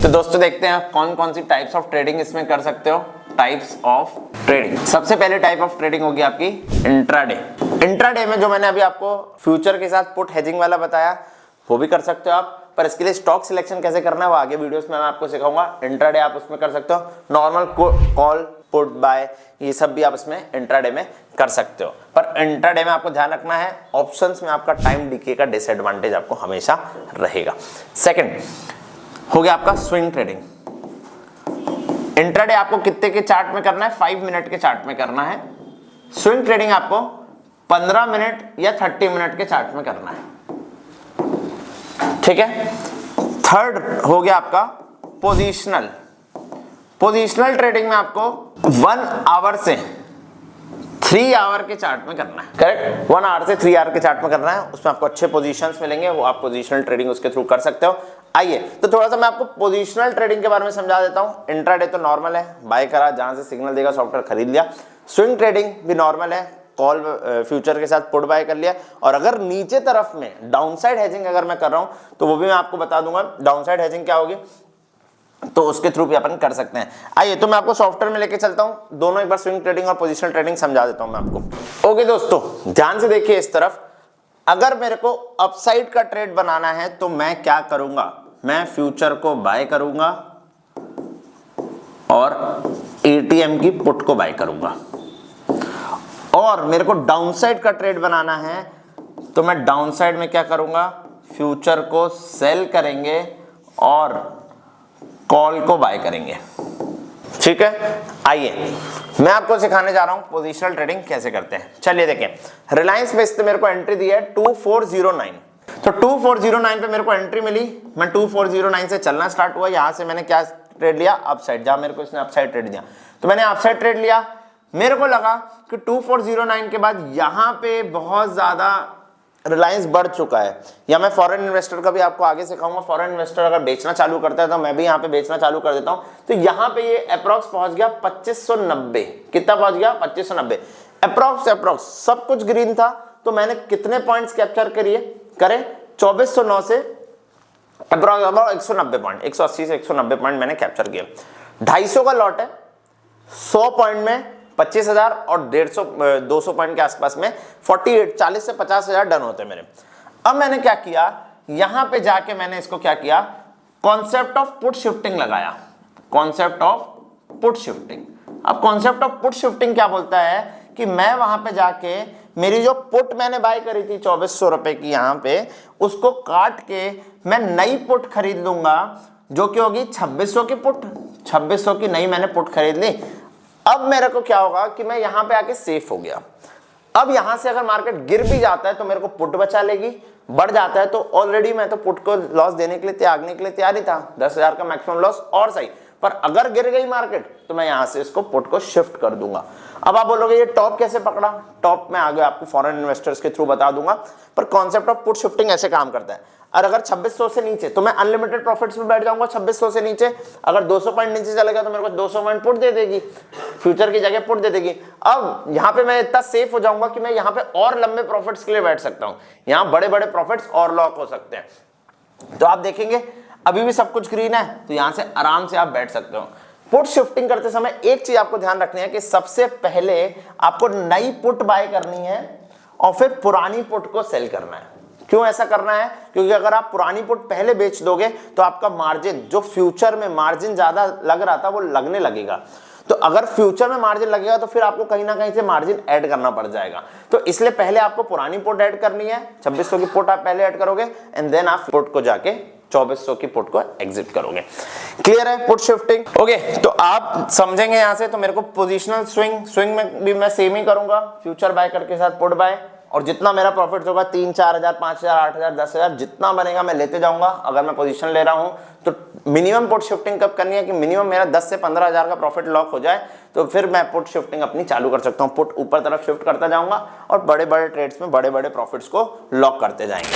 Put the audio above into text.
तो दोस्तों देखते हैं कौन कौन सी टाइप्स ऑफ ट्रेडिंग इसमें कर सकते हो। टाइप्स ऑफ ट्रेडिंग, सबसे पहले टाइप ऑफ ट्रेडिंग होगी आपकी इंट्राडे। इंट्राडे में जो मैंने अभी आपको फ्यूचर के साथ पुट हेजिंग वाला बताया वो भी कर सकते हो आप, पर इसके लिए स्टॉक सिलेक्शन कैसे करना है वो आगे वीडियोस में मैं आपको सिखाऊंगा। इंट्राडे आप उसमें कर सकते हो, नॉर्मल कॉल पुट बाय ये सब भी आप इसमें इंट्राडे में कर सकते हो। पर इंट्राडे में आपको ध्यान रखना है ऑप्शंस में आपका टाइम डीके का डिसएडवांटेज आपको हमेशा रहेगा। सेकंड हो गया आपका स्विंग ट्रेडिंग। इंट्राडे आपको कितने के चार्ट में करना है, 5 मिनट के चार्ट में करना है। स्विंग ट्रेडिंग आपको 15 मिनट या 30 मिनट के चार्ट में करना है, ठीक है। थर्ड हो गया आपका पोजिशनल। पोजिशनल ट्रेडिंग में आपको 1 आवर से 3 आवर के चार्ट में करना है, करेक्ट। 1 आवर से 3 आवर के चार्ट में करना है, उसमें आपको अच्छे पोजीशंस मिलेंगे, वो आप पोजीशनल ट्रेडिंग उसके थ्रू कर सकते हो। आइए तो थोड़ा सा मैं आपको पोजीशनल ट्रेडिंग के बारे में समझा देता हूं। इंट्राडे तो नॉर्मल है, बाय करा, जहां से सिग्नल देगा सॉफ्टवेयर खरीद लिया। स्विंग ट्रेडिंग भी नॉर्मल है, कॉल फ्यूचर के साथ पुट बाय कर लिया। और अगर नीचे तरफ में डाउनसाइड हेजिंग अगर मैं कर रहा हूं तो वो भी मैं आपको बता दूंगा डाउनसाइड हेजिंग क्या होगी, तो उसके थ्रू भी अपन कर सकते हैं। आइए तो मैं आपको सॉफ्टवेयर में लेके चलता हूं, दोनों एक बार स्विंग ट्रेडिंग और पोजीशनल ट्रेडिंग समझा देता हूं मैं आपको। ओके दोस्तों ध्यान से देखिए इस तरफ, अगर मेरे को अपसाइड का ट्रेड बनाना है तो मैं क्या करूंगा, मैं फ्यूचर को बाय करूंगा और एटीएम की पुट को बाय करूंगा। और मेरे को डाउनसाइड का ट्रेड बनाना है तो मैं डाउनसाइड में क्या करूंगा, फ्यूचर को सेल करेंगे और कॉल को बाय करेंगे, ठीक है। आइए मैं आपको सिखाने जा रहा हूं पोजिशनल ट्रेडिंग कैसे करते हैं। चलिए देखें, रिलायंस बेस पे मेरे को एंट्री दी है 2409, तो 2409 पे मेरे को एंट्री मिली, मैं 2409 से चलना स्टार्ट हुआ। यहां से मैंने क्या ट्रेड लिया, अपसाइड, जहां मेरे को इसने अपसाइड ट्रेड दिया तो मैंने अपसाइड ट्रेड लिया। मेरे को लगा कि 2409 के बाद यहां पे बहुत ज्यादा रिलायंस बढ़ चुका है, या मैं फॉरेन इन्वेस्टर का भी आपको आगे सिखाऊंगा। फॉरेन इन्वेस्टर अगर बेचना चालू करता है तो मैं भी यहाँ पे बेचना चालू कर देता हूँ। तो यहाँ पे ये अप्रॉक्स पहुंच गया 2590, कितना पहुंच गया 2590 अप्रॉक्स सब कुछ ग्रीन था। तो मैंने कितने पॉइंट्स कैप्चर करे 2409 से अप्रॉक्स 190 पॉइंट, 180 से 190 पॉइंट मैंने कैप्चर किया। 250 का लॉट है, 100 पॉइंट में 25,000 और 200 पॉइंट के आसपास में 40 से 50,000 डन होते मेरे। अब मैंने क्या किया, यहां पे जाके मैंने इसको क्या किया, कॉन्सेप्ट ऑफ पुट शिफ्टिंग लगाया। कॉन्सेप्ट ऑफ पुट शिफ्टिंग, अब कॉन्सेप्ट ऑफ पुट शिफ्टिंग क्या बोलता है कि मैं वहां पे जाके मेरी जो पुट मैंने बाय करी थी 2400 रुपए की, यहां पे उसको काट के मैं नई पुट खरीद लूंगा जो कि होगी 2600 की पुट। 2600 की नई मैंने पुट खरीद ली। अब मेरे को क्या होगा कि मैं यहां पे आके सेफ हो गया। अब यहां से अगर मार्केट गिर भी जाता है तो मेरे को पुट बचा लेगी, बढ़ जाता है तो ऑलरेडी मैं तो पुट को लॉस देने के लिए त्यागने के लिए तैयार ही था, 10,000 का मैक्सिमम लॉस और सही। पर अगर गिर गई मार्केट तो मैं यहां से इसको पुट को शिफ्ट कर दूंगा। अब आप बोलोगे ये टॉप कैसे पकड़ा, टॉप में आगे आपको फॉरेन इन्वेस्टर्स के थ्रू बता दूंगा। पर कॉन्सेप्ट ऑफ पुट शिफ्टिंग ऐसे काम करता है। और अगर 2600 से नीचे तो मैं अनलिमिटेड प्रॉफिट्स में बैठ जाऊंगा। 2600 से नीचे अगर 200 पॉइंट नीचे चलेगा तो मेरे को 200 पॉइंट पुट दे देगी, फ्यूचर की जगह पुट दे देगी। अब यहां पे मैं इतना सेफ हो जाऊंगा कि मैं यहां पे और लंबे प्रॉफिट्स के लिए बैठ सकता हूं, यहां बड़े बड़े प्रॉफिट्स और लॉक हो सकते हैं। तो आप देखेंगे अभी भी सब कुछ ग्रीन है, तो यहां से आराम से आप बैठ सकते हो। पुट शिफ्टिंग करते समय एक चीज आपको ध्यान रखनी है कि सबसे पहले आपको नई पुट बाय करनी है और फिर पुरानी पुट को सेल करना है। क्यों ऐसा करना है, क्योंकि अगर आप पुरानी पुट पहले बेच दोगे तो आपका मार्जिन, जो फ्यूचर में मार्जिन ज्यादा लग रहा था वो लगने लगेगा। तो अगर फ्यूचर में मार्जिन लगेगा तो फिर आपको कहीं ना कहीं से मार्जिन ऐड करना पड़ जाएगा। तो इसलिए पहले आपको पुरानी पुट ऐड करनी है, 2600 की पुट आप पहले ऐड करोगे एंड देन आप पुट को जाके 2400 की पुट को एग्जिट करोगे। क्लियर है पुट शिफ्टिंग? ओके तो आप समझेंगे यहां से। तो मेरे को पोजिशनल स्विंग में भी मैं सेम ही करूंगा, फ्यूचर बाय करके साथ पुट बाय, और जितना मेरा प्रॉफिट होगा 3-4 हजार, 5,000, 8,000, 10,000 जितना बनेगा मैं लेते जाऊंगा। अगर मैं पोजीशन ले रहा हूं तो मिनिमम पुट शिफ्टिंग कब करनी है कि मिनिमम मेरा 10 से 15 हजार का प्रॉफिट लॉक हो जाए, तो फिर मैं पुट शिफ्टिंग अपनी चालू कर सकता हूं। पुट ऊपर तरफ शिफ्ट करता जाऊंगा और बड़े बड़े ट्रेड्स में बड़े बड़े प्रॉफिट्स को लॉक करते जाएंगे।